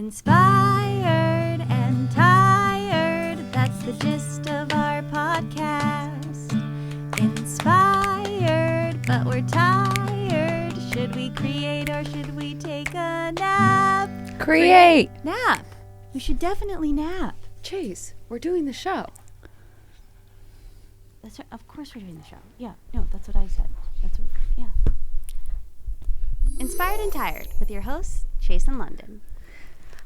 Inspired and tired, that's the gist of our podcast. Inspired, but we're tired. Should we create or should we take a nap? Create. Nap. We should definitely nap. Chase, we're doing the show. That's right. Of course we're doing the show. Yeah, no, that's what I said. Yeah. Inspired and Tired with your hosts, Chase and London.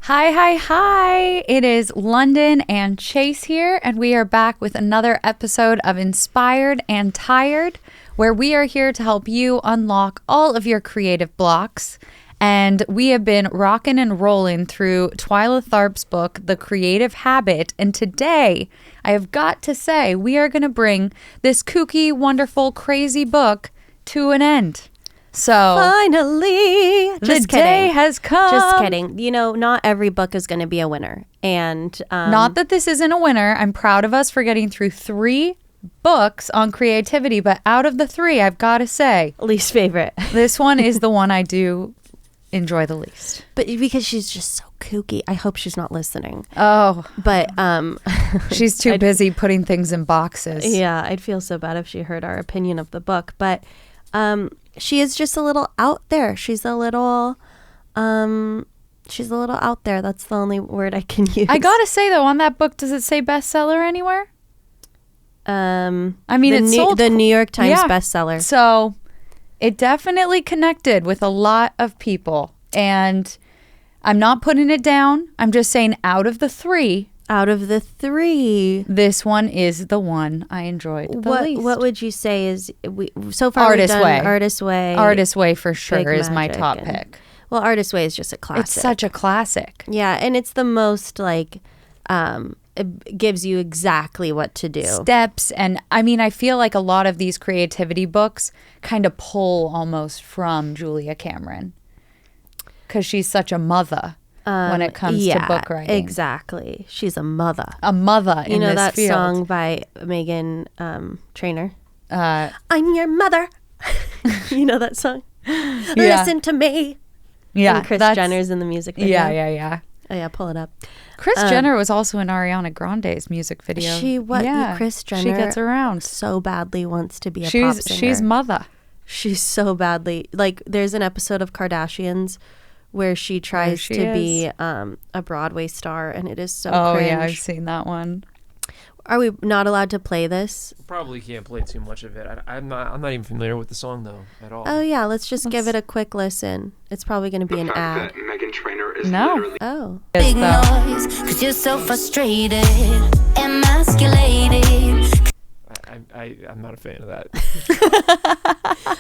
Hi. It is London and Chase here, and we are back with another episode of Inspired and Tired, where we are here to help you unlock all of your creative blocks. And we have been rocking and rolling through Twyla Tharp's book, The Creative Habit. And today, I have got to say, we are going to bring this kooky, wonderful, crazy book to an end. So finally, the day has come. Just kidding. You know, not every book is going to be a winner. And not that this isn't a winner. I'm proud of us for getting through 3 books on creativity. But out of the 3, I've got to say, least favorite. This one is the one I do enjoy the least. But because she's just so kooky. I hope she's not listening. Oh. But she's too busy putting things in boxes. Yeah, I'd feel so bad if she heard our opinion of the book. But she is just a little out there. She's a little out there. That's the only word I can use. I gotta say though, on that book, does it say bestseller anywhere? I mean, it's sold the New York Times bestseller. So it definitely connected with a lot of people. And I'm not putting it down. I'm just saying out of the 3, this one is the one I enjoyed the least. What would you say is so far? Artist Way. Artist Way for sure is my top pick. Well, Artist Way is just a classic. It's such a classic. Yeah, and it's the most like it gives you exactly what to do. Steps, and I mean, I feel like a lot of these creativity books kind of pull almost from Julia Cameron because she's such a mother. When it comes to book writing. Exactly. She's a mother. A mother in this field. You know that song by Megan Trainor? I'm your mother. You know that song? Yeah. Listen to me. Yeah. And Kris Jenner's in the music video. Yeah. Oh, yeah, pull it up. Kris Jenner was also in Ariana Grande's music video. Kris Jenner she gets around. So badly wants to be a pop singer. She's mother. She's so badly. Like, there's an episode of Kardashians where she tries to be a Broadway star, and it is so cringe. Oh, yeah, I've seen that one. Are we not allowed to play this? Probably can't play too much of it. I'm not even familiar with the song, though, at all. Oh, yeah, let's give it a quick listen. It's probably going to be an ad. Megan Trainor is Oh. Big noise, because you're so frustrated, emasculated. I'm not a fan of that.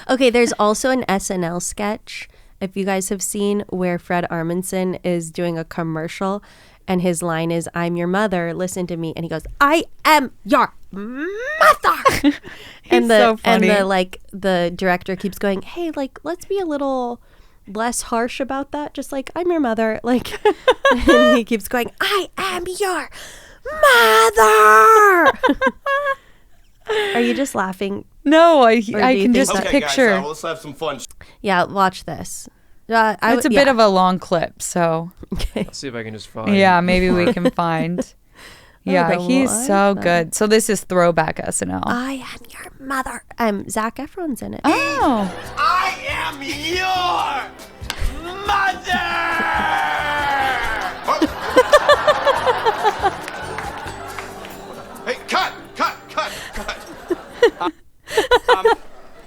Okay, there's also an SNL sketch, if you guys have seen, where Fred Armisen is doing a commercial and his line is, I'm your mother, listen to me. And he goes, I am your mother. And so funny. And the director keeps going, hey, let's be a little less harsh about that. Just like, I'm your mother. And he keeps going, I am your mother. Are you just laughing? No, I can just picture. Guys, let's have some fun. Yeah, watch this. It's a bit of a long clip, so. Okay. Let's see if I can just find. Yeah, maybe we can find. Yeah, he's so good. So this is throwback SNL. I am your mother. Zack Efron's in it. Oh. I am your mother. Hey, cut.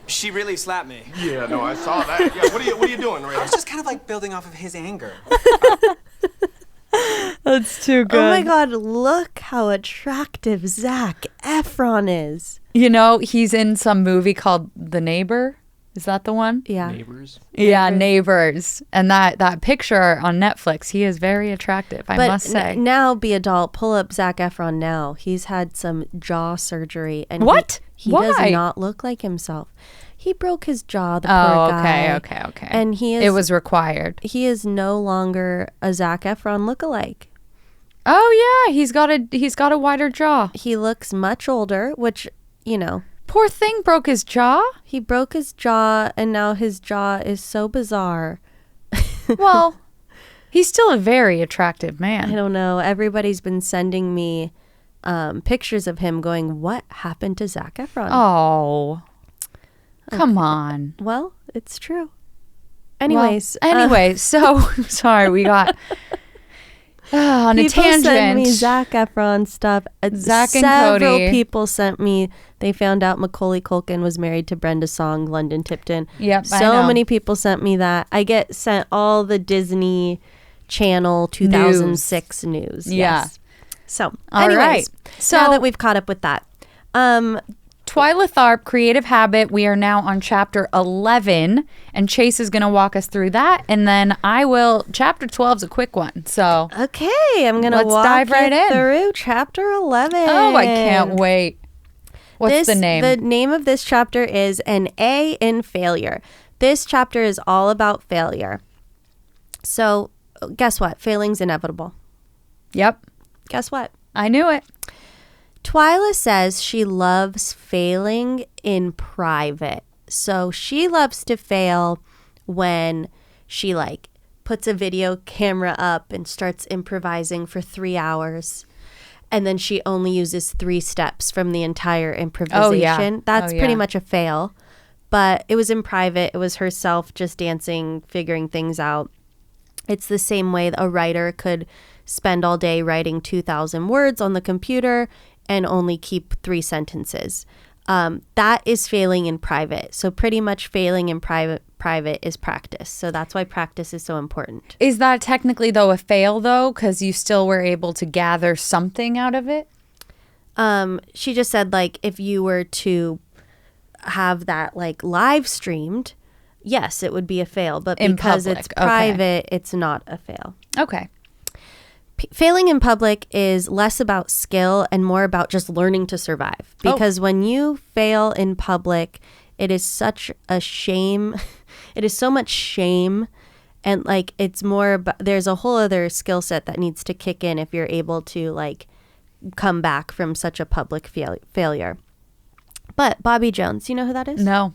She really slapped me. Yeah, no, I saw that. Yeah, what are you doing, Ray? I was just kind of like building off of his anger. That's too good. Oh my God, look how attractive Zack Efron is. You know, he's in some movie called The Neighbor. Is that the one? Yeah. Neighbors? Yeah, Neighbors. And that picture on Netflix, he is very attractive, I must say. Now, be adult, pull up Zac Efron now. He's had some jaw surgery. And what? He Why? does not look like himself. He broke his jaw, the poor guy. Okay. And it was required. He is no longer a Zac Efron lookalike. Oh yeah, he's got a wider jaw. He looks much older, which, you know. Poor thing broke his jaw. He broke his jaw, and now his jaw is so bizarre. Well, He's still a very attractive man. I don't know. Everybody's been sending me pictures of him going, what happened to Zac Efron? Oh, come on. Well, it's true. Anyways. So sorry, we got on a people tangent. sent me Zac Efron stuff. Zac and Several Cody. people sent me. They found out Macaulay Culkin was married to Brenda Song, London Tipton. Yep, I So know. many people sent me that. I get sent all the Disney Channel 2006 news. Yeah. Yes. So, All anyways, right. So- now that we've caught up with that, Twyla Tharp, Creative Habit. We are now on chapter 11, and Chase is going to walk us through that, and then I will. Chapter 12 is a quick one, so okay, I'm gonna Let's walk dive right you in. through chapter 11. oh, I can't wait. What's the name? The name of this chapter is An A in Failure. This chapter is all about failure. So, guess what? Failing's inevitable. Yep, Guess what? I knew it. Twyla says she loves failing in private. So she loves to fail when she like puts a video camera up and starts improvising for 3 hours. And then she only uses 3 steps from the entire improvisation. That's pretty much a fail. But it was in private. It was herself just dancing, figuring things out. It's the same way a writer could spend all day writing 2,000 words on the computer and only keep 3 sentences. That is failing in private. So pretty much failing in private is practice. So that's why practice is so important. Is that technically, though, a fail, though? Because you still were able to gather something out of it? She just said, like, if you were to have that, like, live streamed, yes, it would be a fail. But In because public, it's okay. private, it's not a fail. Okay. Failing in public is less about skill and more about just learning to survive. Because when you fail in public, it is such a shame. It is so much shame. And like, it's more about, there's a whole other skill set that needs to kick in if you're able to like come back from such a public failure. But Bobby Jones, you know who that is? No.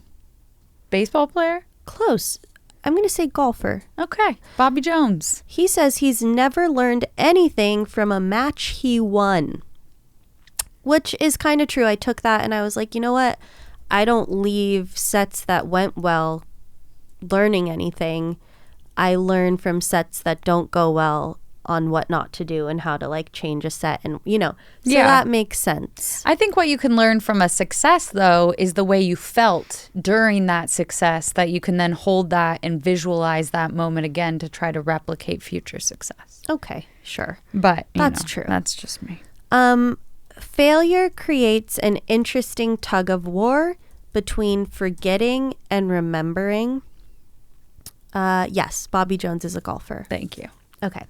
Baseball player? Close. I'm going to say golfer. Okay. Bobby Jones. He says he's never learned anything from a match he won, which is kind of true. I took that and I was like, you know what? I don't leave sets that went well learning anything. I learn from sets that don't go well on what not to do and how to like change a set, and so that makes sense. I think what you can learn from a success, though, is the way you felt during that success, that you can then hold that and visualize that moment again to try to replicate future success. Okay, sure. But That's true. That's just me. Failure creates an interesting tug of war between forgetting and remembering. Yes, Bobby Jones is a golfer. Thank you. Okay.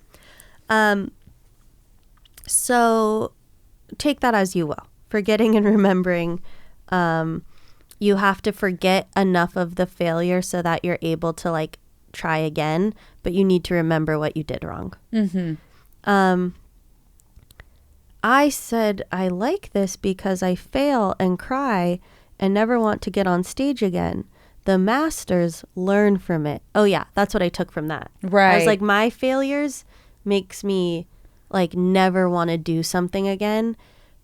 So take that as you will. Forgetting and remembering, you have to forget enough of the failure so that you're able to like try again, but you need to remember what you did wrong. Mm-hmm. I said, I like this because I fail and cry and never want to get on stage again. The masters learn from it. Oh yeah, that's what I took from that. Right. I was like, my failures makes me like never want to do something again,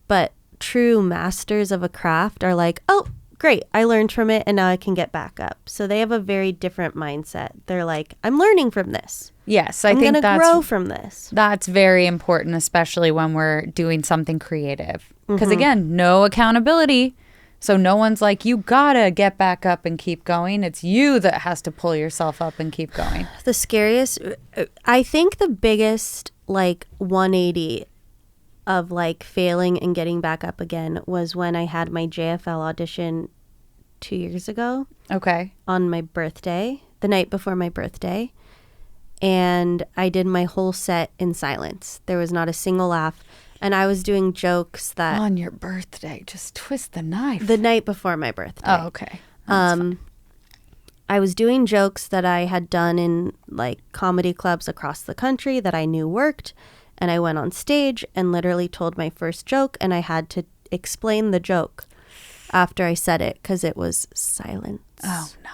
but true masters of a craft are like, oh great, I learned from it and now I can get back up. So they have a very different mindset. They're like, I'm learning from this. Yes, I'm think gonna that's grow from this. That's very important, especially when we're doing something creative. Because again, no accountability. So no one's like, you gotta get back up and keep going. It's you that has to pull yourself up and keep going. The scariest, I think the biggest like 180 of like failing and getting back up again was when I had my JFL audition 2 years ago Okay. on my birthday, the night before my birthday. And I did my whole set in silence. There was not a single laugh. And I was doing jokes that On your birthday, just twist the knife. the night before my birthday. Oh, okay. That's fine. I was doing jokes that I had done in like comedy clubs across the country that I knew worked. And I went on stage and literally told my first joke, and I had to explain the joke after I said it because it was silence. Oh, no.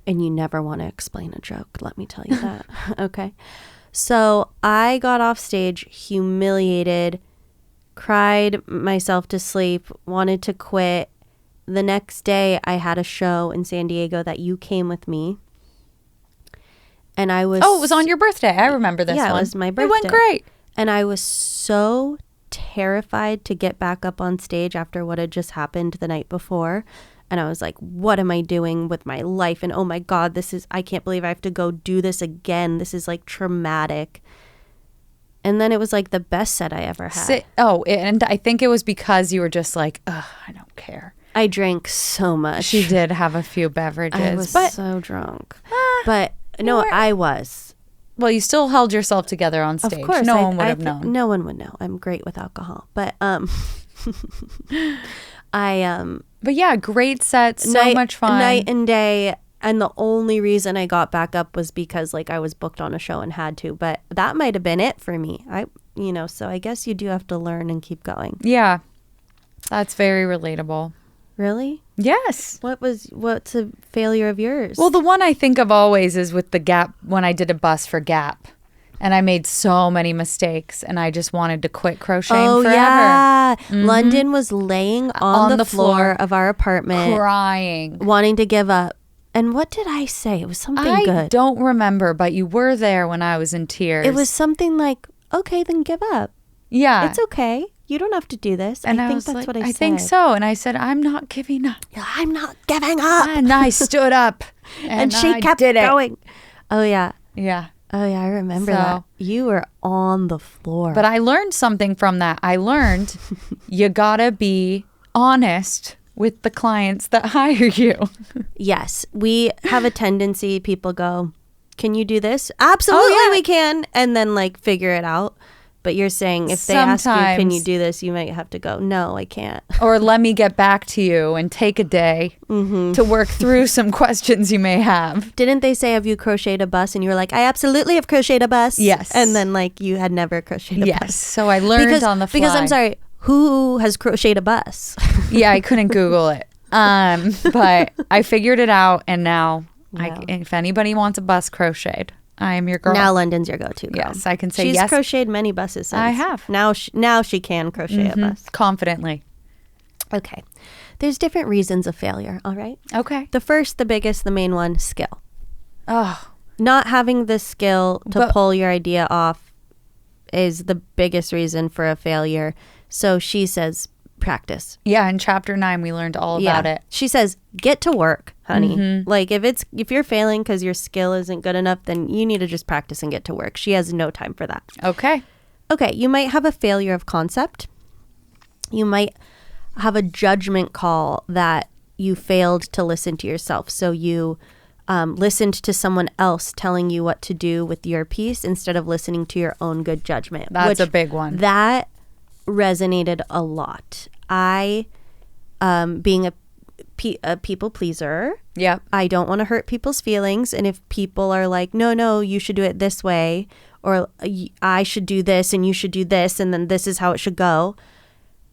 And you never want to explain a joke, let me tell you that. Okay. So I got off stage humiliated, cried myself to sleep, wanted to quit. The next day I had a show in San Diego that you came with me. And I was... Oh, it was on your birthday. I remember this one. Yeah, it was my birthday. It went great. And I was so terrified to get back up on stage after what had just happened the night before. And I was like, what am I doing with my life? And oh my God, I can't believe I have to go do this again. This is like traumatic. And then it was like the best set I ever had. And I think it was because you were just like, ugh, I don't care. I drank so much. She did have a few beverages. I was so drunk. But no, I was. Well, you still held yourself together on stage. Of course. No one would have known. No one would know. I'm great with alcohol. But But yeah, great set, so much fun. Night and day. And the only reason I got back up was because like I was booked on a show and had to. But that might have been it for me. So I guess you do have to learn and keep going. Yeah. That's very relatable. Really? Yes. What's a failure of yours? Well, the one I think of always is with the Gap, when I did a bus for Gap. And I made so many mistakes and I just wanted to quit crocheting forever. Yeah. London was laying on the floor of our apartment. Crying. Wanting to give up. And what did I say? It was something good. I don't remember, but you were there when I was in tears. It was something like, okay, then give up. Yeah. It's okay. You don't have to do this. And I think was that's like, what I said. I think so. And I said, I'm not giving up. I'm not giving up. And I stood up. And she I kept did it. going. Oh, yeah. Yeah. Oh, yeah. I remember that. You were on the floor. But I learned something from that. I learned you gotta be honest with the clients that hire you. Yes. We have a tendency, people go, can you do this? Absolutely, we can. And then like figure it out. But you're saying if they ask you, can you do this? You might have to go, no, I can't. Or let me get back to you and take a day to work through some questions you may have. Didn't they say, have you crocheted a bus? And you were like, I absolutely have crocheted a bus. Yes. And then like you had never crocheted a bus. Yes. So I learned on the fly. Because I'm sorry, who has crocheted a bus? Yeah, I couldn't Google it. But I figured it out. And now if anybody wants a bus crocheted, I am your girl. Now London's your go-to girl. Yes, I can say She's yes. She's crocheted many buses since. I have. Now she can crochet a bus. Confidently. Okay. There's different reasons of failure, all right? Okay. The first, the biggest, the main one, skill. Oh. Not having the skill to pull your idea off is the biggest reason for a failure. So she says practice. Yeah, in chapter 9 we learned all about it. She says get to work, honey. Like if you're failing because your skill isn't good enough, then you need to just practice and get to work. She has no time for that. Okay, you might have a failure of concept. You might have a judgment call that you failed to listen to yourself. So you listened to someone else telling you what to do with your piece instead of listening to your own good judgment. That's a big one. That resonated a lot. I, being a people pleaser. Yep. I don't want to hurt people's feelings. And if people are like, no, you should do it this way, or I should do this and you should do this, and then this is how it should go,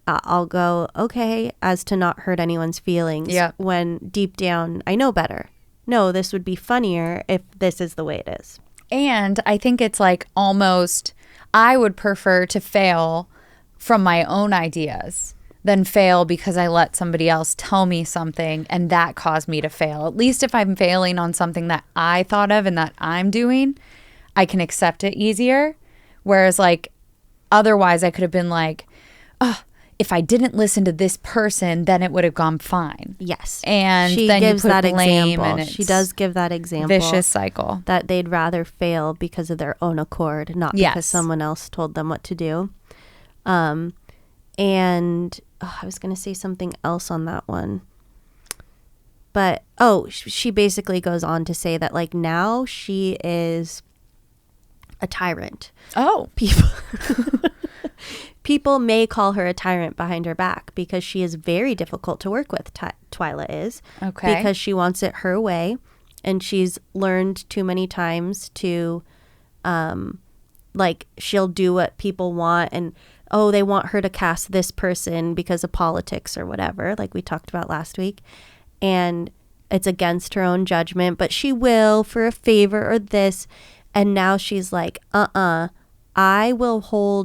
I'll go, okay, as to not hurt anyone's feelings. Yep. When deep down, I know better. No, this would be funnier if this is the way it is. And I think it's like almost, I would prefer to fail from my own ideas than fail because I let somebody else tell me something and that caused me to fail. At least if I'm failing on something that I thought of and that I'm doing, I can accept it easier. Whereas like otherwise I could have been like, oh, if I didn't listen to this person, then it would have gone fine. Yes. And she then gives you put that blame example. and She does give that example. Vicious cycle. That they'd rather fail because of their own accord, not because someone else told them what to do. And I was going to say something else on that one. But, she basically goes on to say that like now she is a tyrant. Oh. People may call her a tyrant behind her back because she is very difficult to work with, Twyla is. Okay. Because she wants it her way. And she's learned too many times to, like, she'll do what people want. And, they want her to cast this person because of politics or whatever, like we talked about last week. And it's against her own judgment, but she will for a favor or this. And now she's like, I will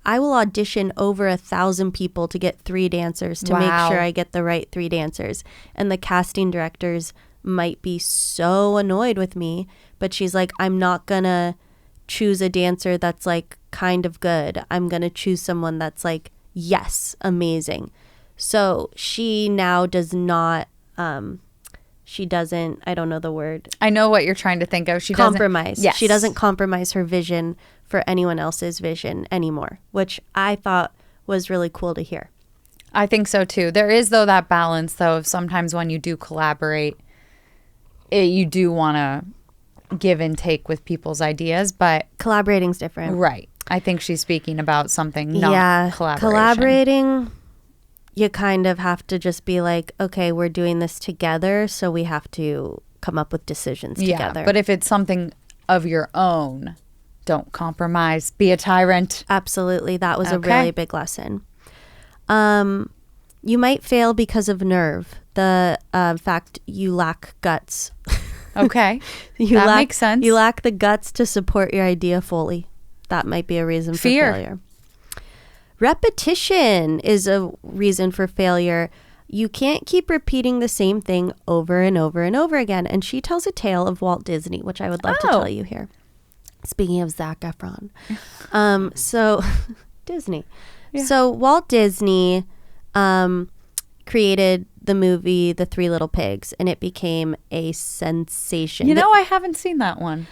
audition over 1,000 people to get 3 dancers to make sure I get the right 3 dancers. And the casting directors might be so annoyed with me, but she's like, I'm not gonna choose a dancer that's like kind of good. I'm gonna choose someone that's like, yes, amazing. So she now does not, she doesn't, I don't know the word. I know what you're trying to think of. She compromise. Yes. She doesn't compromise her vision for anyone else's vision anymore, which I thought was really cool to hear. I think so too. There is, though, that balance, though, of sometimes when you do collaborate, you do want to give and take with people's ideas, but Collaborating's different. right. I think she's speaking about something not collaboration. Collaborating, you kind of have to just be like, okay, we're doing this together, so we have to come up with decisions together. But if it's something of your own, don't compromise. Be a tyrant. Absolutely. That was a really big lesson. You might fail because of nerve. The fact you lack guts. Okay. That makes sense. You lack the guts to support your idea fully. That might be a reason for failure. Repetition is a reason for failure. You can't keep repeating the same thing over and over and over again. And she tells a tale of Walt Disney, which I would love to tell you here. Speaking of Zac Efron. So Disney. Yeah. So Walt Disney created the movie The Three Little Pigs, and it became a sensation. You know, I haven't seen that one.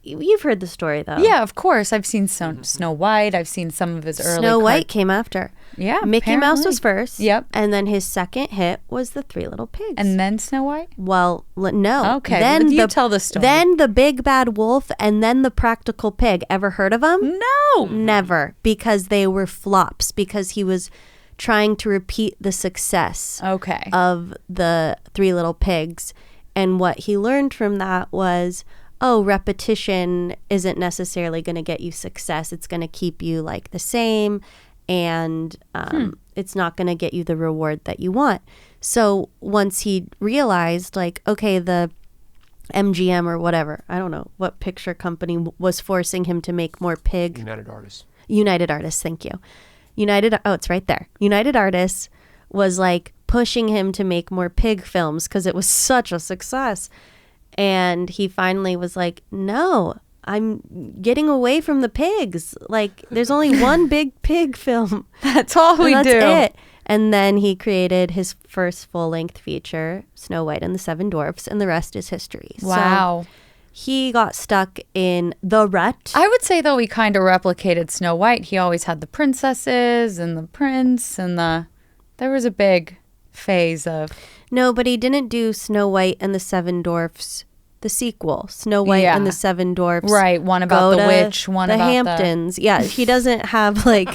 You've heard the story, though. Yeah, of course. I've seen Snow White. I've seen some of his early. Snow White came after. Yeah, Mickey Mouse was first. Yep. And then his second hit was The Three Little Pigs. And then Snow White? Well, no. Okay, then you tell the story. Then the Big Bad Wolf, and then the Practical Pig. Ever heard of them? No. Never. Because they were flops. Because he was trying to repeat the success of the Three Little Pigs. And what he learned from that was, repetition isn't necessarily going to get you success. It's going to keep you like the same, and it's not going to get you the reward that you want. So once he realized, like, okay, the MGM or whatever, I don't know what picture company was forcing him to make more pig. United Artists. United Artists, thank you. It's right there. United Artists was like pushing him to make more pig films because it was such a success. And he finally was like, no, I'm getting away from the pigs. Like, there's only one big pig film. That's all we do. That's it. And then he created his first full-length feature, Snow White and the Seven Dwarfs, and the rest is history. Wow. So he got stuck in the rut. I would say, though, he kind of replicated Snow White. He always had the princesses and the prince and there was a big phase of... No, but he didn't do Snow White and the Seven Dwarfs, the sequel. Snow White and the Seven Dwarfs. Right, one about the witch, one the about Hamptons. Yeah, he doesn't have like...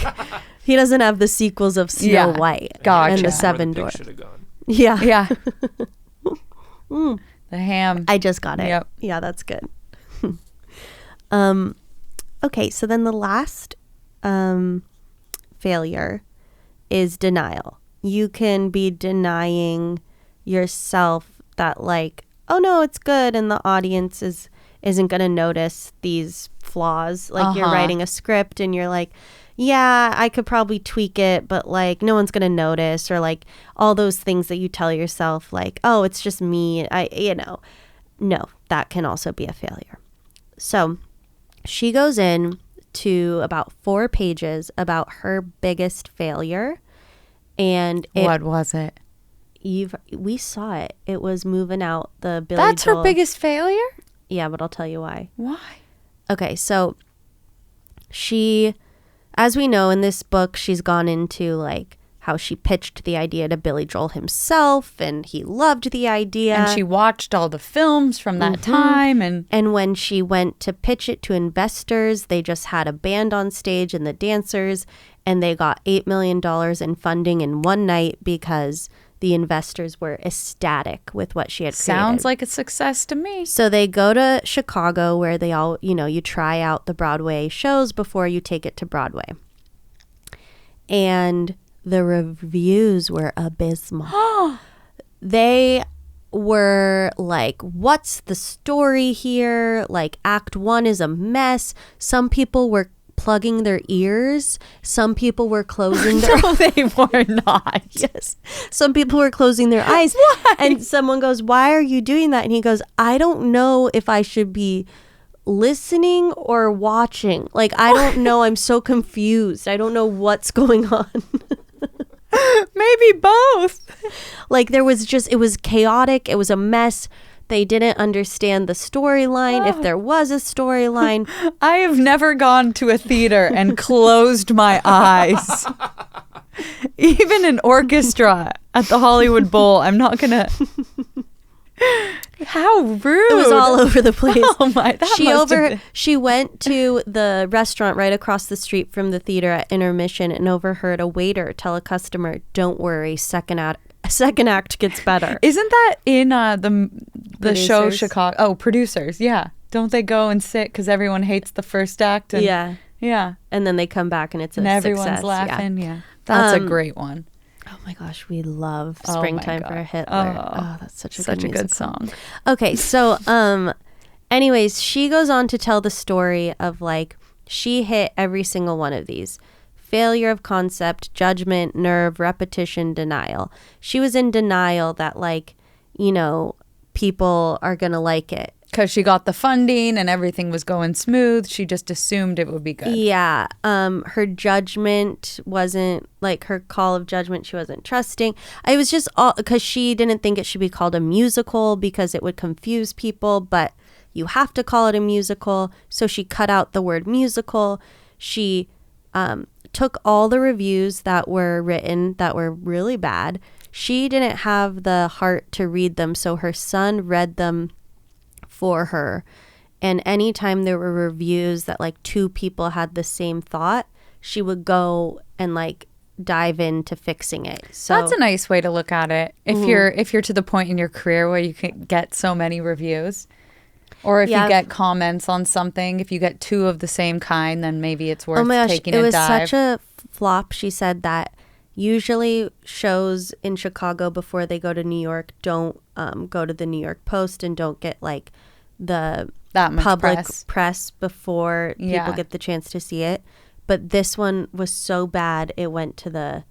He doesn't have the sequels of Snow White and the Seven Dwarfs. Should have gone. Yeah. Yeah. The ham. I just got it. Yep. Yeah, that's good. Okay, so then the last failure is denial. You can be denying yourself that, like, oh no, it's good, and the audience isn't going to notice these flaws. Like, you're writing a script and you're like, yeah, I could probably tweak it, but like no one's going to notice, or like all those things that you tell yourself, like, oh, it's just me. No, that can also be a failure. So she goes in to about 4 pages about her biggest failure. And what was it? We saw it. It was moving out the Billy That's Joel. her biggest failure? Yeah, but I'll tell you why. Why? Okay, so she, as we know in this book, she's gone into like how she pitched the idea to Billy Joel himself, and he loved the idea. And she watched all the films from that time. And when she went to pitch it to investors, they just had a band on stage and the dancers, and they got $8 million in funding in one night because the investors were ecstatic with what she had created. Sounds like a success to me. So they go to Chicago, where they all, you try out the Broadway shows before you take it to Broadway. And the reviews were abysmal. They were like, what's the story here? Like, act 1 is a mess. Some people were plugging their ears. Some people were closing their No, they were not. Yes. Some people were closing their eyes. Why? And someone goes, why are you doing that? And he goes, I don't know if I should be listening or watching. Like, I don't know. I'm so confused. I don't know what's going on. Maybe both. Like, it was chaotic. It was a mess. They didn't understand the storyline, if there was a storyline. I have never gone to a theater and closed my eyes. Even an orchestra at the Hollywood Bowl, I'm not going to... How rude. It was all over the place. Oh my, She went to the restaurant right across the street from the theater at intermission and overheard a waiter tell a customer, "Don't worry, second act gets better." Isn't that in the show Producers. Chicago? Oh, Producers, yeah. Don't they go and sit because everyone hates the first act? And, Yeah. Yeah. And then they come back and it's a And everyone's success. laughing. Yeah. That's a great one. Oh my gosh, we love Oh my Springtime for God. Hitler. Oh, that's such a good musical. song. Okay, so anyways, she goes on to tell the story of like she hit every single one of these. Failure of concept, judgment, nerve, repetition, denial. She was in denial that like, you know, people are going to like it. Because she got the funding and everything was going smooth. She just assumed it would be good. Yeah. Her judgment wasn't like her call of judgment. She wasn't trusting. It was just all because she didn't think it should be called a musical because it would confuse people, but you have to call it a musical. So she cut out the word musical. She took all the reviews that were written that were really bad. She didn't have the heart to read them. So her son read them for her, and anytime there were reviews that like two people had the same thought, she would go and like dive into fixing it. So That's a nice way to look at it. If you're to the point in your career where you can get so many reviews, or if you get comments on something, if you get two of the same kind, then maybe it's worth taking a dive. It was such a flop. She said that usually shows in Chicago before they go to New York don't go to the New York Post and don't get like the that much public press before people Yeah. get the chance to see it. But this one was so bad it went to the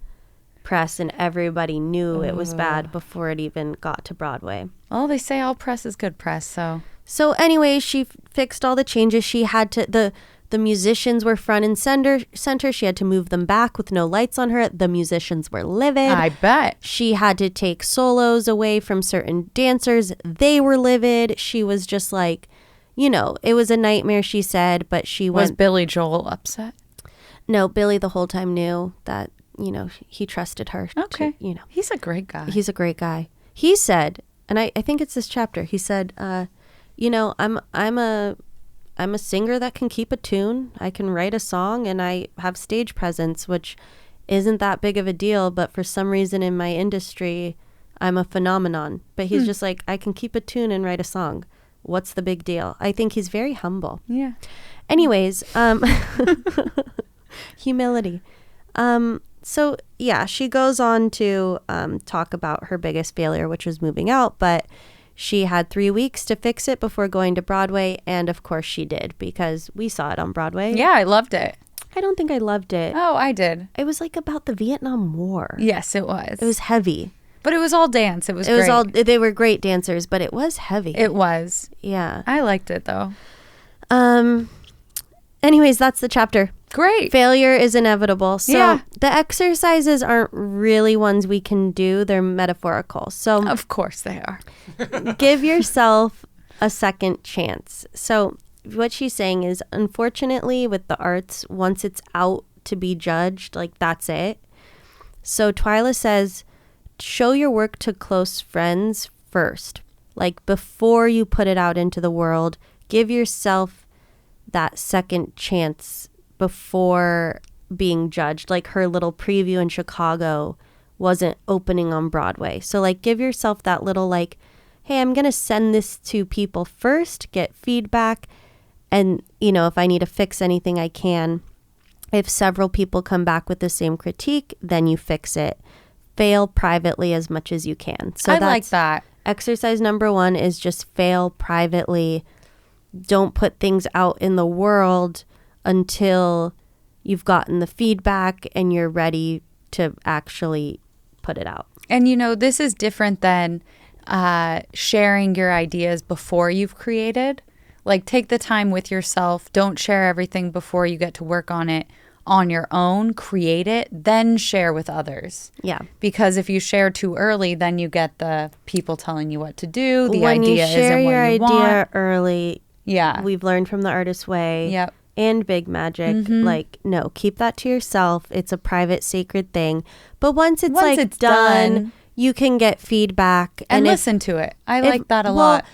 press and everybody knew it was bad before it even got to Broadway. Well, they say all press is good press, so. So anyway, she fixed all the changes. She had to the musicians were front and center. She had to move them back with no lights on her. The musicians were livid. I bet. She had to take solos away from certain dancers. They were livid. She was just like, you know, it was a nightmare, she said, but she Was went. Billy Joel upset? No, Billy the whole time knew that, you know, he trusted her. Okay. You know, He's a great guy. he's a great guy. He said, and I think it's this chapter, he said, you know, I'm a singer that can keep a tune. I can write a song and I have stage presence, which isn't that big of a deal. But for some reason in my industry, I'm a phenomenon. But he's just like, I can keep a tune and write a song. What's the big deal? I think he's very humble. Yeah. Anyways, humility. So yeah, she goes on to talk about her biggest failure, which was moving out, but she had 3 weeks to fix it before going to Broadway, and of course she did because we saw it on Broadway. Yeah, I loved it. I don't think I loved it. Oh, I did. It was like about the Vietnam War. Yes, it was. It was heavy. But it was all dance. It was It great. was all. They were great dancers, but it was heavy. It was. Yeah. I liked it though. Anyways, that's the chapter. Great. Failure is inevitable. So Yeah. the exercises aren't really ones we can do. They're metaphorical. So Of course they are. give yourself a second chance. So what she's saying is, unfortunately, with the arts, once it's out to be judged, like that's it. So Twyla says, show your work to close friends first. Like before you put it out into the world, give yourself that second chance before being judged. Like her little preview in Chicago wasn't opening on Broadway. So like give yourself that little like, hey, I'm going to send this to people first, get feedback. And, you know, if I need to fix anything, I can. If several people come back with the same critique, then you fix it. Fail privately as much as you can. So I like that. Exercise number 1 is just fail privately. Don't put things out in the world until you've gotten the feedback and you're ready to actually put it out. And, you know, this is different than sharing your ideas before you've created. Like, take the time with yourself. Don't share everything before you get to work on it on your own. Create it, then share with others. Yeah. Because if you share too early, then you get the people telling you what to do. The when idea you share isn't what your you idea want. early, Yeah. we've learned from The Artist's Way Yep. and Big Magic, like, no, keep that to yourself. It's a private, sacred thing. But once it's done, you can get feedback. And if- listen to it. I like that a well, lot.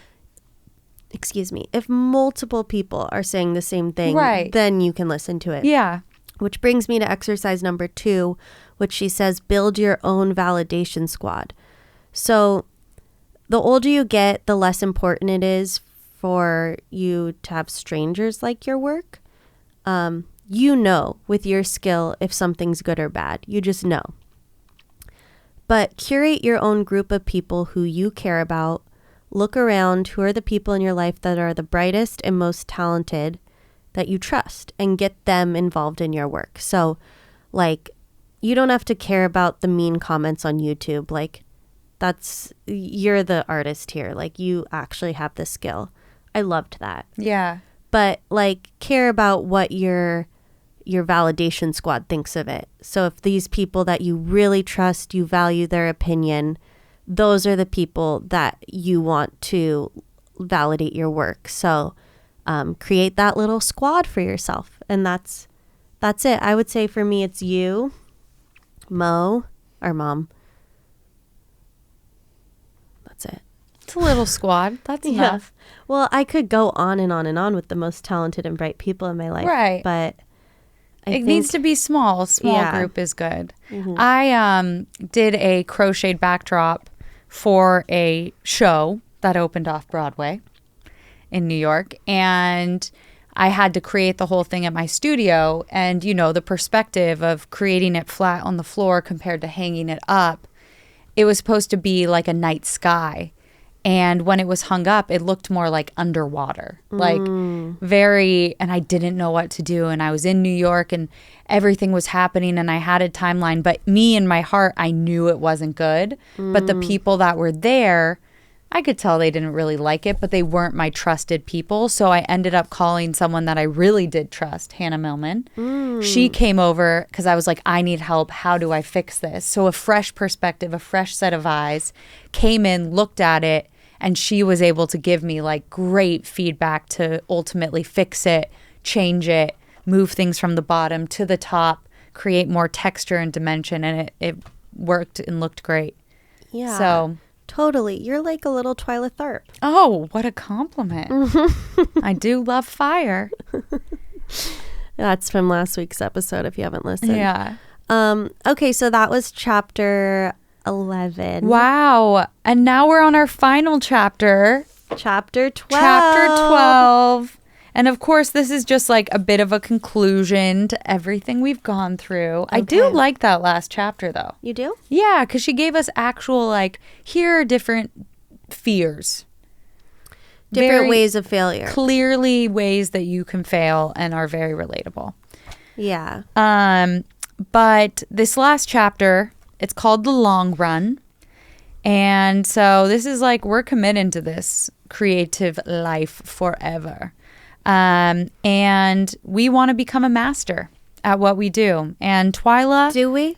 Excuse me. If multiple people are saying the same thing, Right. then you can listen to it. Yeah. Which brings me to exercise number 2, which she says, build your own validation squad. So the older you get, the less important it is for you to have strangers like your work. You know with your skill if something's good or bad. You just know. But curate your own group of people who you care about. Look around. Who are the people in your life that are the brightest and most talented that you trust, and get them involved in your work. So, like, you don't have to care about the mean comments on YouTube. Like, you're the artist here. Like, you actually have the skill. I loved that. Yeah. But, like, care about what your validation squad thinks of it. So if these people that you really trust, you value their opinion, those are the people that you want to validate your work. So create that little squad for yourself. And that's it. I would say for me, it's you, Mo, our mom. That's it. It's a little squad. That's enough. Well, I could go on and on and on with the most talented and bright people in my life. Right. But It needs to be small. A small group is good. I did a crocheted backdrop for a show that opened off Broadway in New York. And I had to create the whole thing at my studio. And, you know, the perspective of creating it flat on the floor compared to hanging it up, it was supposed to be like a night sky. And when it was hung up, it looked more like underwater, like very, and I didn't know what to do. And I was in New York and everything was happening and I had a timeline, but me in my heart, I knew it wasn't good. But the people that were there, I could tell they didn't really like it, but they weren't my trusted people. So I ended up calling someone that I really did trust, Hannah Millman. She came over because I was like, I need help. How do I fix this? So a fresh perspective, a fresh set of eyes came in, looked at it, and she was able to give me like great feedback to ultimately fix it, change it, move things from the bottom to the top, create more texture and dimension. And it worked and looked great. Yeah. So totally. You're like a little Twyla Tharp. oh, what a compliment. I do love fire. That's from last week's episode if you haven't listened. Yeah. Okay, so that was chapter 11. Wow. And now we're on our final chapter. Chapter 12. Chapter 12. And of course, this is just like a bit of a conclusion to everything we've gone through. I do Okay. like that last chapter, though. You do? Yeah, because she gave us actual, like, here are different fears. Different Very ways of failure. Clearly ways that you can fail and are very relatable. Yeah. But this last chapter, it's called The Long Run. And so this is like, we're committed to this creative life forever. And we want to become a master at what we do. And Twyla, Do we?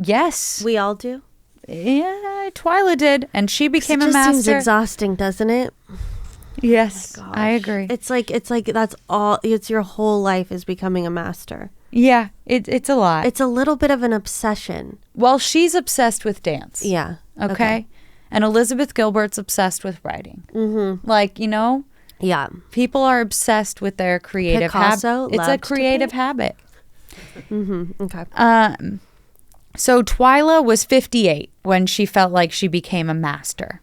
yes. We all do? Yeah, Twyla did. And she became it a just seems master. exhausting, doesn't it? Yes, I agree. It's like that's all. It's your whole life is becoming a master. Yeah, it's a lot. It's a little bit of an obsession. Well, she's obsessed with dance. Yeah. Okay. And Elizabeth Gilbert's obsessed with writing. Mm-hmm. Like, you know, Yeah. people are obsessed with their creative Picasso habit. It's a loved to creative paint. habit. Okay. So Twyla was 58 when she felt like she became a master.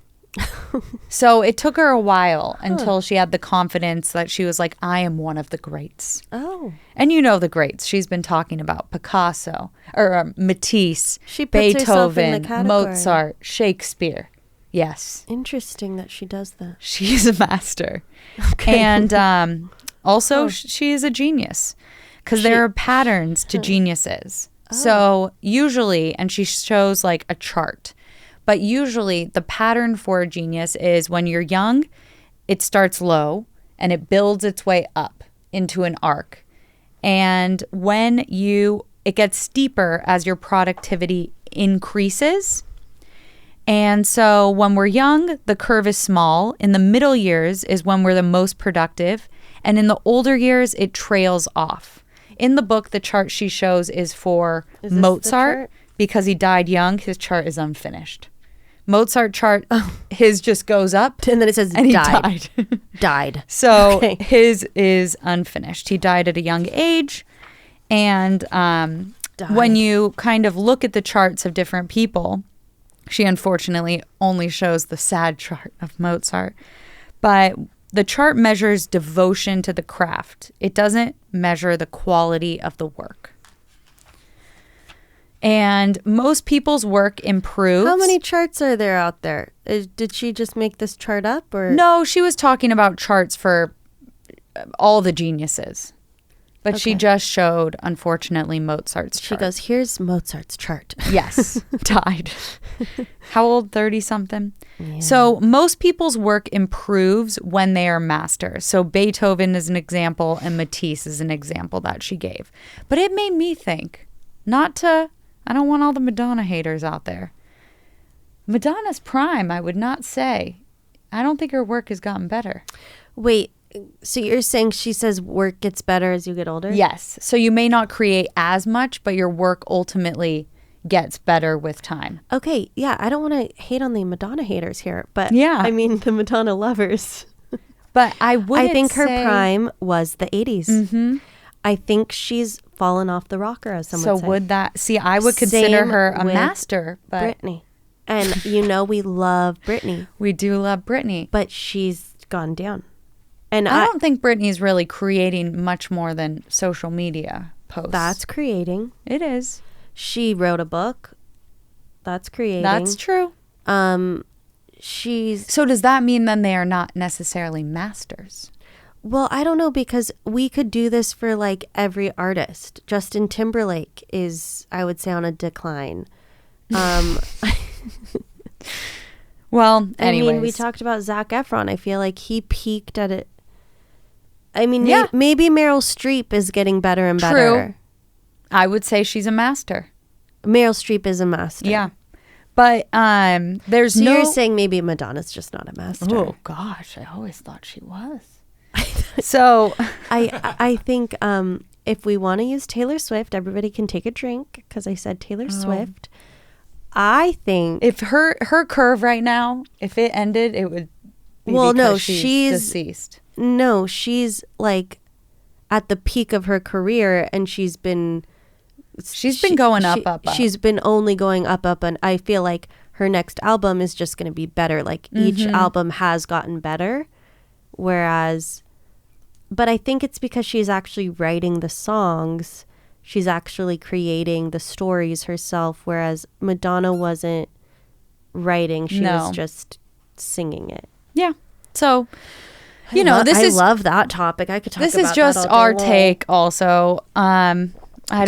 So it took her a while until she had the confidence that she was like, I am one of the greats. Oh. And you know the greats. She's been talking about Picasso or Matisse, She puts herself in the Beethoven, category. Mozart, Shakespeare. Yes. Interesting that she does that. She's a master. And also, she is a genius because there are patterns to geniuses. So usually, and she shows like a chart, but usually the pattern for a genius is when you're young, it starts low and it builds its way up into an arc. And when it gets steeper as your productivity increases. And so when we're young, the curve is small. In the middle years is when we're the most productive. And in the older years, it trails off. In the book, the chart she shows is for Mozart because he died young. His chart is unfinished. Mozart chart, his just goes up. And then it says and died. He died. Died. So his is unfinished. He died at a young age. And when you kind of look at the charts of different people, she unfortunately only shows the sad chart of Mozart. But the chart measures devotion to the craft. It doesn't measure the quality of the work. And most people's work improves. How many charts are there out there? Did she just make this chart up, or No, she was talking about charts for all the geniuses. But she just showed, unfortunately, Mozart's chart. She goes, here's Mozart's chart. Yes, died. How old? 30-something? Yeah. So most people's work improves when they are masters. So Beethoven is an example and Matisse is an example that she gave. But it made me think, I don't want all the Madonna haters out there. Madonna's prime, I would not say. I don't think her work has gotten better. Wait, so you're saying she says work gets better as you get older? Yes. So you may not create as much, but your work ultimately gets better with time. Okay, yeah, I don't want to hate on the Madonna haters here, but yeah. I mean the Madonna lovers. But I think her prime was the 80s. Mm-hmm. I think she's fallen off the rocker, as someone would say. So would that... See, I would consider her a master, but... Britney. And we love Britney. We do love Britney. But she's gone down. And I don't think Britney's really creating much more than social media posts. That's creating. It is. She wrote a book. That's creating. That's true. So does that mean then they are not necessarily masters? Well, I don't know, because we could do this for like every artist. Justin Timberlake is, I would say, on a decline. Well, anyways. I mean, we talked about Zac Efron. I feel like he peaked at it. I mean, yeah. maybe Meryl Streep is getting better and better. True. I would say she's a master. Meryl Streep is a master. Yeah. But there's so no... you're saying maybe Madonna's just not a master. Oh, gosh. I always thought she was. So... I think if we want to use Taylor Swift, everybody can take a drink, because I said Taylor Swift. I think... If her curve right now, if it ended, it would be she's deceased. No, she's like at the peak of her career, and she's been going up. She's been only going up, and I feel like her next album is just going to be better. Like each album has gotten better, whereas, but I think it's because she's actually writing the songs. She's actually creating the stories herself, whereas Madonna wasn't writing. She was just singing it. Yeah. So... I love that topic. I could talk about that all day long. This is just our take also. Do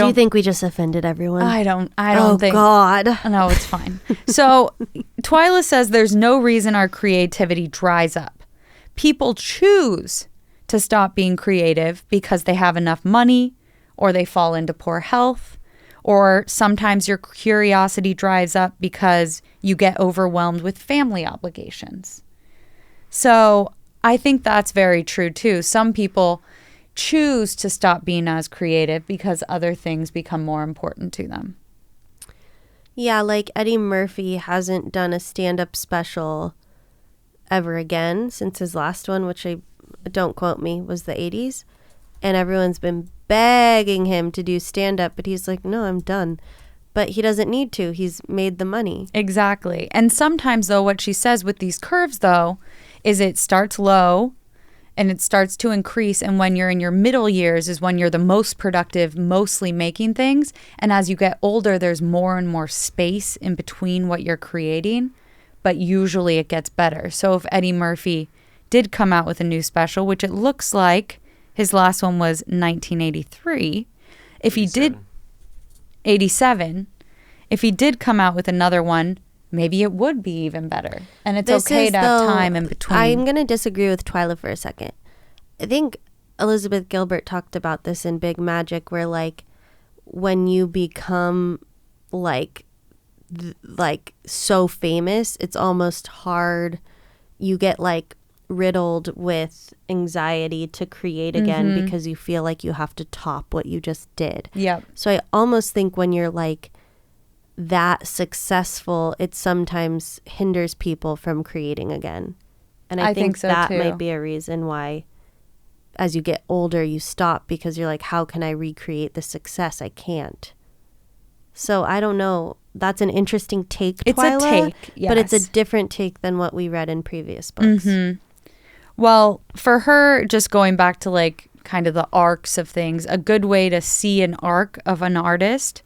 you think we just offended everyone? I don't think. Oh, God. No, it's fine. So Twyla says there's no reason our creativity dries up. People choose to stop being creative because they have enough money, or they fall into poor health, or sometimes your curiosity dries up because you get overwhelmed with family obligations. So... I think that's very true, too. Some people choose to stop being as creative because other things become more important to them. Yeah, like Eddie Murphy hasn't done a stand-up special ever again since his last one, which don't quote me, was the 80s. And everyone's been begging him to do stand-up, but he's like, no, I'm done. But he doesn't need to. He's made the money. Exactly. And sometimes, though, what she says with these curves, though, is it starts low and it starts to increase. And when you're in your middle years is when you're the most productive, mostly making things. And as you get older, there's more and more space in between what you're creating. but usually it gets better. So if Eddie Murphy did come out with a new special, which it looks like his last one was 1983, if he did 87, if he did come out with another one, maybe it would be even better. And it's okay to have time in between. I'm going to disagree with Twyla for a second. I think Elizabeth Gilbert talked about this in Big Magic, where like when you become like so famous, it's almost hard. You get like riddled with anxiety to create again because you feel like you have to top what you just did. Yep. So I almost think when you're like that successful, it sometimes hinders people from creating again. And I think so that too. might be a reason why as you get older you stop, because you're like, how can I recreate the success? I can't. So I don't know. That's an interesting take, It's Twyla, a take, yes. but it's a different take than what we read in previous books. Well, for her, just going back to like kind of the arcs of things, a good way to see an arc of an artist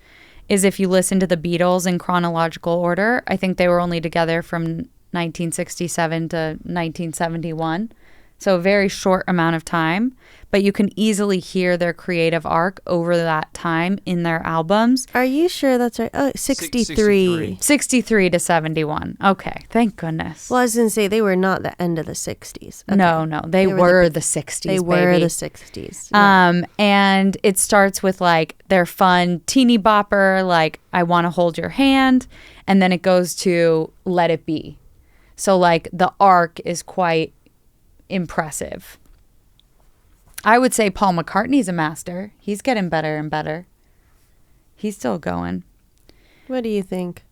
is if you listen to the Beatles in chronological order. I think they were only together from 1967 to 1971. So a very short amount of time, but you can easily hear their creative arc over that time in their albums. Are you sure that's right? Oh, 63. 63 to 71. Okay, thank goodness. Well, I was going to say they were not the end of the 60s. Okay. No, they were the 60s, They were baby. the 60s. Yeah. And it starts with like their fun teeny bopper, like I Want to Hold Your Hand, and then it goes to Let It Be. So like the arc is quite impressive. I would say Paul McCartney's a master. He's getting better and better. He's still going. What do you think?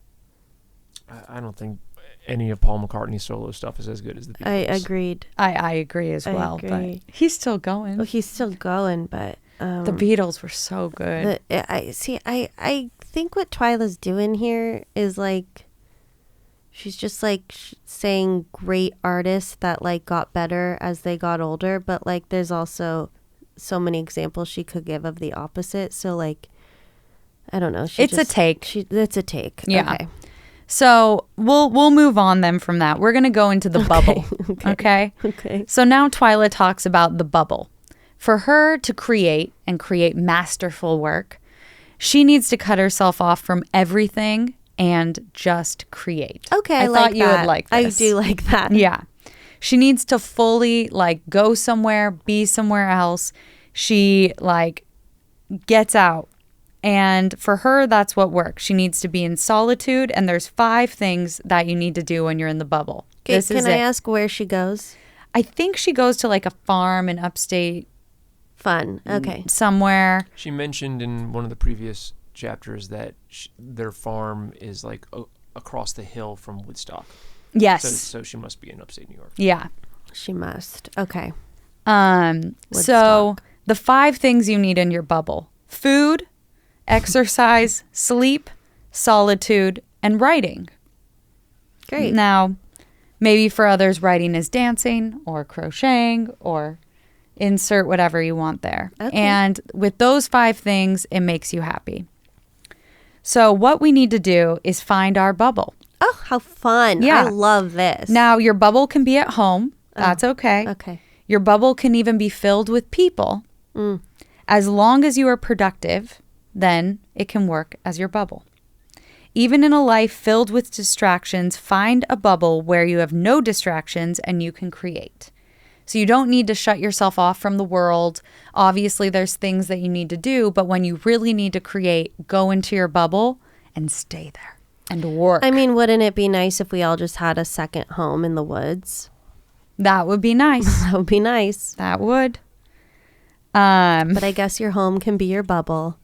I don't think any of Paul McCartney's solo stuff is as good as the Beatles. I agreed. I agree as well, agree. but he's still going. Well, he's still going, but The Beatles were so good. I think what Twyla's doing here is like she's just like saying great artists that like got better as they got older, but like there's also so many examples she could give of the opposite. So like I don't know. It's a take. It's a take. Yeah. Okay. So we'll move on then from that. We're gonna go into the bubble. Okay. Okay. So now Twyla talks about the bubble. For her to create and create masterful work, she needs to cut herself off from everything and just create. Okay, I I thought like you that. would like this. I do like that. Yeah. She needs to fully like go somewhere, be somewhere else. She like gets out. And for her, that's what works. She needs to be in solitude. And there's 5 things that you need to do when you're in the bubble. Okay, can I ask where she goes? I think she goes to like a farm in upstate Fun. Okay. somewhere. She mentioned in one of the previous chapters that their farm is like across the hill from Woodstock. Yes. So she must be in upstate New York. Yeah. She must. Okay. So Woodstock. the 5 things you need in your bubble: food, exercise, sleep, solitude, and writing. Great. Now, maybe for others, writing is dancing or crocheting or insert whatever you want there. Okay. And with those 5 things, it makes you happy. So what we need to do is find our bubble. Oh, how fun. Yeah. I love this. Now, your bubble can be at home. That's okay. Okay. Your bubble can even be filled with people. As long as you are productive, then it can work as your bubble. Even in a life filled with distractions, find a bubble where you have no distractions and you can create. So you don't need to shut yourself off from the world. Obviously, there's things that you need to do, but when you really need to create, go into your bubble and stay there and work. I mean, wouldn't it be nice if we all just had a second home in the woods? That would be nice. That would be nice. That would. But I guess your home can be your bubble.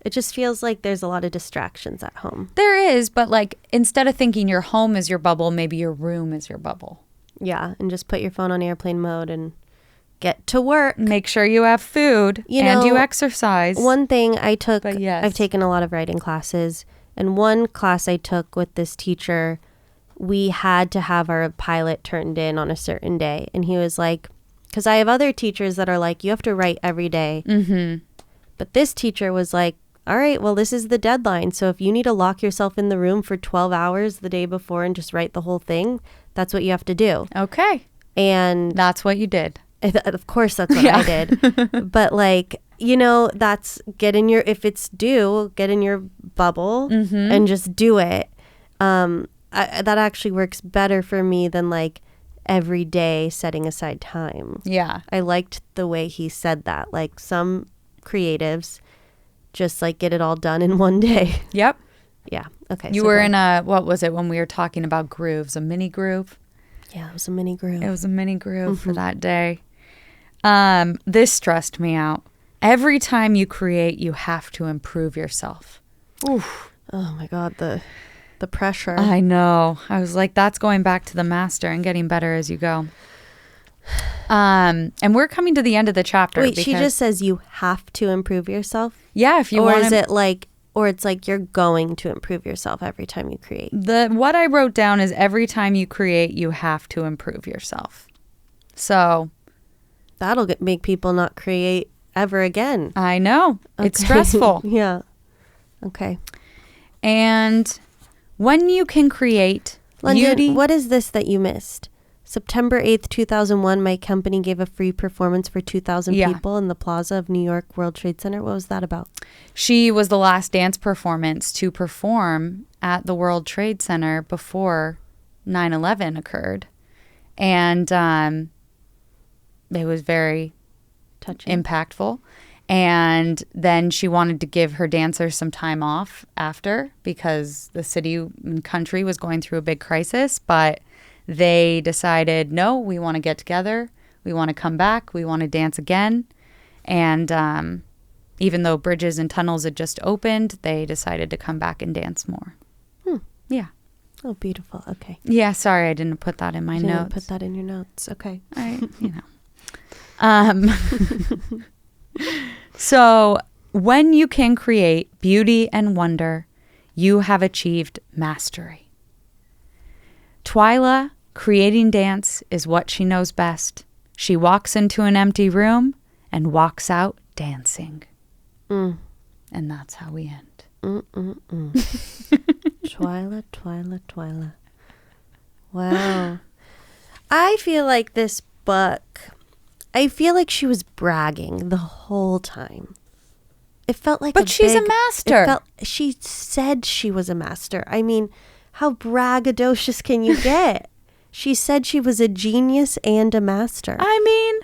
It just feels like there's a lot of distractions at home. There is, but like instead of thinking your home is your bubble, maybe your room is your bubble. Yeah, and just put your phone on airplane mode and get to work. Make sure you have food and you exercise. One thing I took, But yes. I've taken a lot of writing classes, and one class I took with this teacher, we had to have our pilot turned in on a certain day. And he was like, because I have other teachers that are like, you have to write every day. Mm-hmm. But this teacher was like, all right, well, this is the deadline. So if you need to lock yourself in the room for 12 hours the day before and just write the whole thing, that's what you have to do. Okay. And That's what you did. of course, that's what I did. But like, that's if it's due, get in your bubble and just do it. That actually works better for me than like every day setting aside time. Yeah. I liked the way he said that. Like some creatives just like get it all done in one day. Yep. Yeah. Okay. You so were go in on. what was it when we were talking about grooves? A mini groove? Yeah, it was a mini groove. It was a mini groove for that day. This stressed me out. Every time you create, you have to improve yourself. Oof. Oh my God, the pressure. I know. I was like, that's going back to the master and getting better as you go. And we're coming to the end of the chapter. Wait, she just says you have to improve yourself? Yeah, if you or want is it like, or it's like you're going to improve yourself every time you create? What I wrote down is every time you create, you have to improve yourself. So that'll make people not create ever again. I know. Okay. It's stressful. Yeah. Okay. And when you can create London, beauty. what is this that you missed? September 8th, 2001, my company gave a free performance for 2,000 Yeah. people in the plaza of New York World Trade Center. What was that about? She was the last dance performance to perform at the World Trade Center before 9/11 occurred. And it was very Touching. impactful. And then she wanted to give her dancers some time off after because the city and country was going through a big crisis. But they decided, no, we want to get together. We want to come back. We want to dance again. And even though bridges and tunnels had just opened, they decided to come back and dance more. Yeah. Oh, beautiful. Okay. Yeah, sorry, I didn't put that in my You didn't notes. put that in your notes. Okay. So when you can create beauty and wonder, you have achieved mastery. Twyla, creating dance is what she knows best. She walks into an empty room and walks out dancing. And that's how we end. Twyla, Twyla, Twyla. Wow. I feel like this book, I feel like she was bragging the whole time. It felt like But she's a master. She said she was a master. I mean, how braggadocious can you get? She said she was a genius and a master. I mean,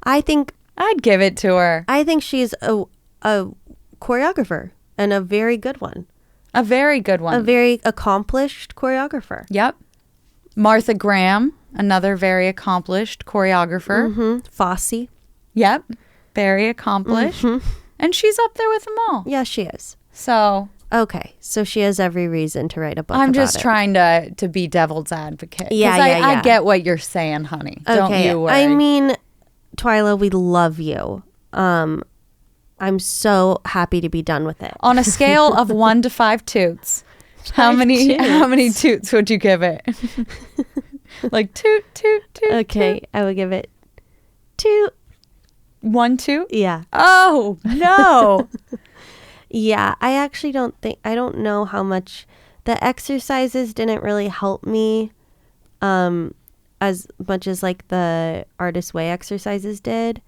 I think I'd give it to her. I think she's a choreographer and a very good one. A very good one. A very accomplished choreographer. Yep. Martha Graham, another very accomplished choreographer. Fosse. Yep. Very accomplished. And she's up there with them all. Yeah, she is. So Okay, so she has every reason to write a book I'm about just it. trying to be devil's advocate. 'Cause Yeah, I yeah. get what you're saying, honey. Don't Okay, you worry. I mean, Twyla, we love you. I'm so happy to be done with it. On a scale of 1 to 5 toots, how many toots would you give it? Like toot, toot, toot. Okay, toot. I would give it 2. 1 toot? Yeah. Oh, no. Yeah, I actually I don't know how much the exercises didn't really help me as much as like the Artist Way exercises did.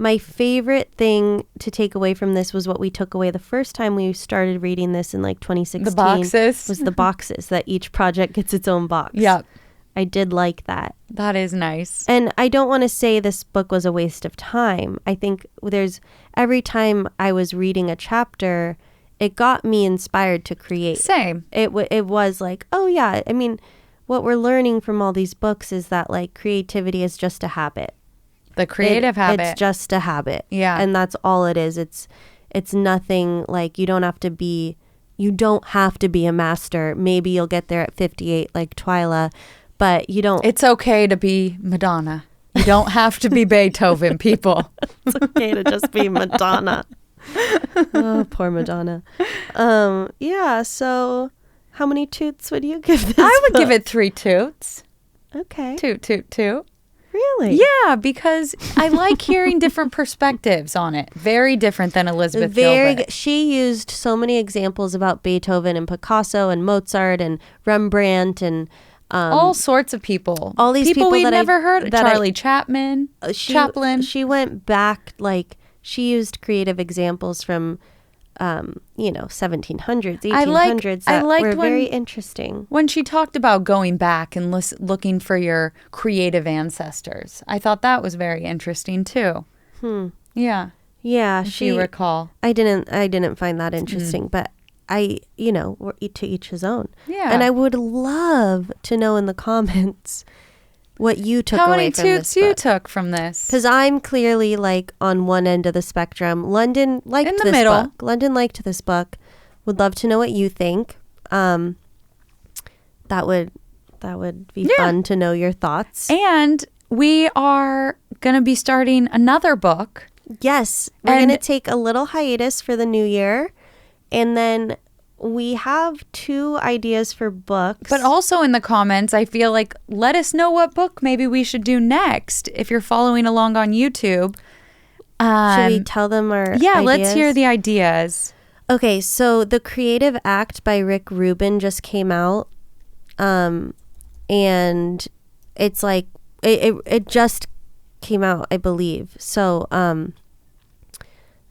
My favorite thing to take away from this was what we took away the first time we started reading this in like 2016. The boxes? Was the boxes, that each project gets its own box. Yep. I did like that. That is nice. And I don't want to say this book was a waste of time. I think every time I was reading a chapter, it got me inspired to create. Same. It was like, oh yeah, I mean, what we're learning from all these books is that like creativity is just a habit. The creative habit. It's just a habit. Yeah. And that's all it is. It's nothing like you don't have to be a master. Maybe you'll get there at 58 like Twyla, but you don't. It's okay to be Madonna. You don't have to be Beethoven, people. It's okay to just be Madonna. Oh, poor Madonna. Yeah, so how many toots would you give this I would book? give it 3 toots. Okay. Toot, toot, toot. Really? Yeah, because I like hearing different perspectives on it. Very different than Elizabeth Gilbert. She used so many examples about Beethoven and Picasso and Mozart and Rembrandt and All sorts of people. all these people we that I- never heard. that I- Charlie Chaplin, Chaplin. She went back, like, she used creative examples from 1700s, 1800s I that liked were when- very interesting. When she talked about going back and looking for your creative ancestors, I thought that was very interesting too. Yeah, Yeah, if you recall. I didn't find that interesting, but we're to each his own. Yeah. And I would love to know in the comments what you took How away many from toots this you book. took from this? Because I'm clearly like on one end of the spectrum. London liked In the this middle. book. London liked this book. Would love to know what you think. That would be fun to know your thoughts. And we are going to be starting another book. Yes, we're And- going to take a little hiatus for the new year. And then we have 2 ideas for books. But also in the comments, I feel like let us know what book maybe we should do next if you're following along on YouTube. Should we tell them our Yeah, let's hear ideas? the ideas. Okay, so The Creative Act by Rick Rubin just came out. And it's like it just came out, I believe. So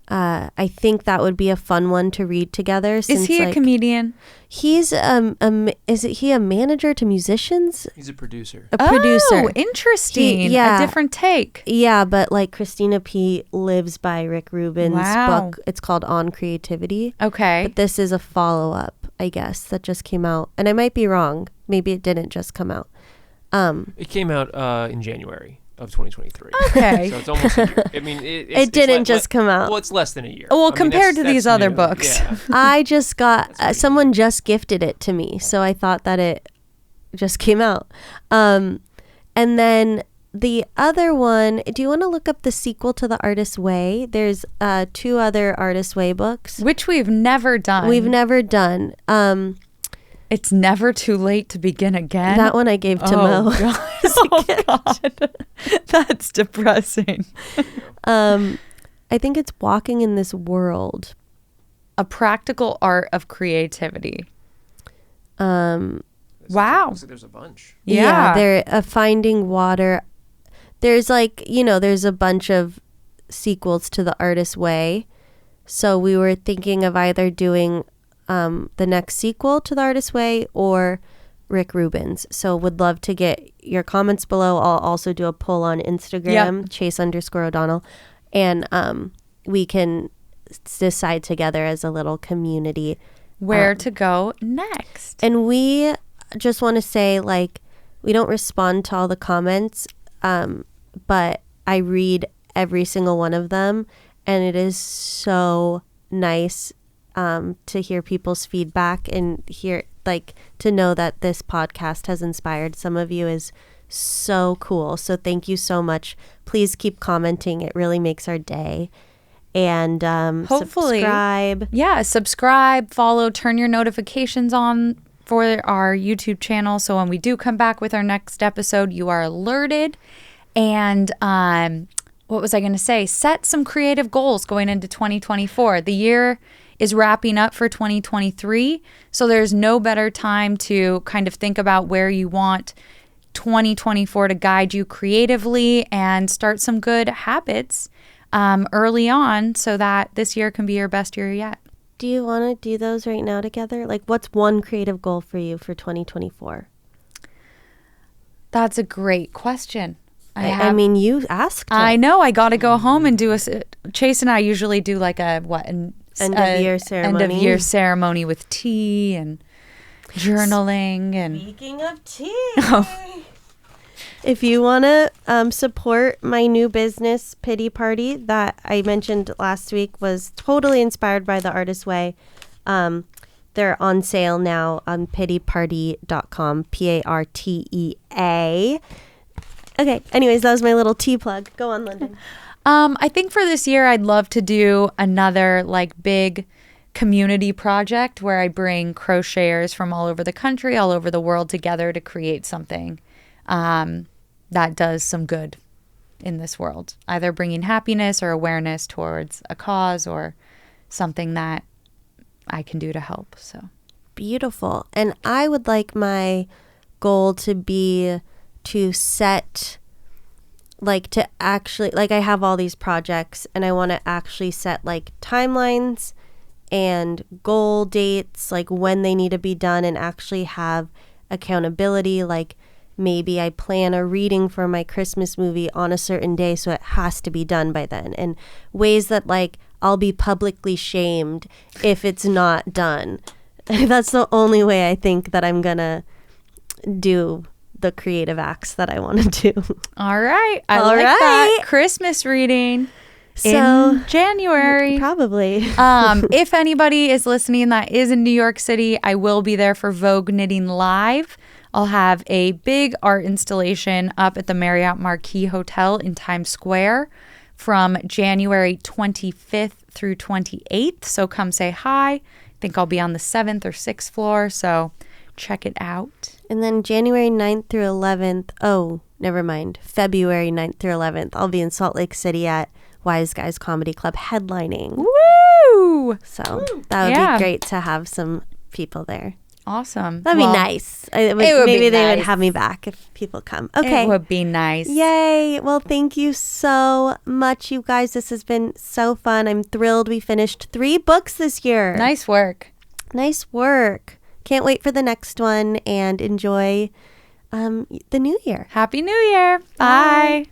I think that would be a fun one to read together. Is Since, he a like, comedian? He's he a manager to musicians? He's a producer. A producer. Oh, interesting. yeah. A different take. Yeah, but like Christina P lives by Rick Rubin's Wow. book. It's called On Creativity. Okay. But this is a follow-up, I guess, that just came out. And I might be wrong. Maybe it didn't just come out. It came out in January of 2023. Okay. So it's almost a year. I mean, It didn't just come out. Well, it's less than a year. Well, I mean, compared to that's these other new. books. Yeah. I just got pretty someone just gifted it to me, so I thought that it just came out. And then the other one, do you want to look up the sequel to The Artist's Way? There's 2 other Artist's Way books. Which we've never done. We've never done. It's never too late to begin again. That one I gave to Mo. God. Oh, God. That's depressing. I think it's Walking in This World. A practical art of creativity. Wow. Looks like there's a bunch. Yeah. They're Finding Water. There's there's a bunch of sequels to The Artist's Way. So we were thinking of either doing the next sequel to The Artist's Way or Rick Rubin's. So would love to get your comments below. I'll also do a poll on Instagram, Chase_O'Donnell. And we can decide together as a little community Where to go next. And we just want to say, like, we don't respond to all the comments, but I read every single one of them, and it is so nice to hear people's feedback and to know that this podcast has inspired some of you is so cool. So thank you so much. Please keep commenting. It really makes our day. And Hopefully. subscribe. Yeah, subscribe, follow, turn your notifications on for our YouTube channel. So when we do come back with our next episode, you are alerted. And what was I going to say? Set some creative goals going into 2024. The year is wrapping up for 2023. So there's no better time to kind of think about where you want 2024 to guide you creatively and start some good habits early on so that this year can be your best year yet. Do you want to do those right now together? Like, what's one creative goal for you for 2024? That's a great question. I mean, you asked. I know. I got to go home and do Chase and I usually do like end of year ceremony. End of year ceremony with tea and journaling and. Speaking of tea, if you want to support my new business, Pity Party, that I mentioned last week, was totally inspired by The Artist's Way. They're on sale now on pityparty.com, PARTEA. Okay, anyways, that was my little tea plug. Go on, London. I think for this year, I'd love to do another like big community project where I bring crocheters from all over the country, all over the world together to create something that does some good in this world, either bringing happiness or awareness towards a cause or something that I can do to help. So beautiful. And I would like my goal to be to set, like, to actually, like, I have all these projects and I want to actually set like timelines and goal dates, like when they need to be done, and actually have accountability. Like, maybe I plan a reading for my Christmas movie on a certain day, so it has to be done by then. And ways that, like, I'll be publicly shamed if it's not done. That's the only way I think that I'm going to do the creative acts that I want to do. all right. I All like right. that. Christmas reading So, in January. probably. If anybody is listening that is in New York City, I will be there for Vogue Knitting Live. I'll have a big art installation up at the Marriott Marquis Hotel in Times Square from January 25th through 28th. So come say hi. I think I'll be on the 7th or 6th floor, so check it out. And then January 9th through 11th. Oh, never mind. February 9th through 11th. I'll be in Salt Lake City at Wise Guys Comedy Club headlining. Woo! So that would Yeah. be great to have some people there. Awesome. That'd Well, be nice. would Maybe be they would nice. have me back if people come. Okay. It would be nice. Yay. Well, thank you so much, you guys. This has been so fun. I'm thrilled we finished 3 books this year. Nice work. Nice work. Can't wait for the next one, and enjoy the new year. Happy New Year. Bye.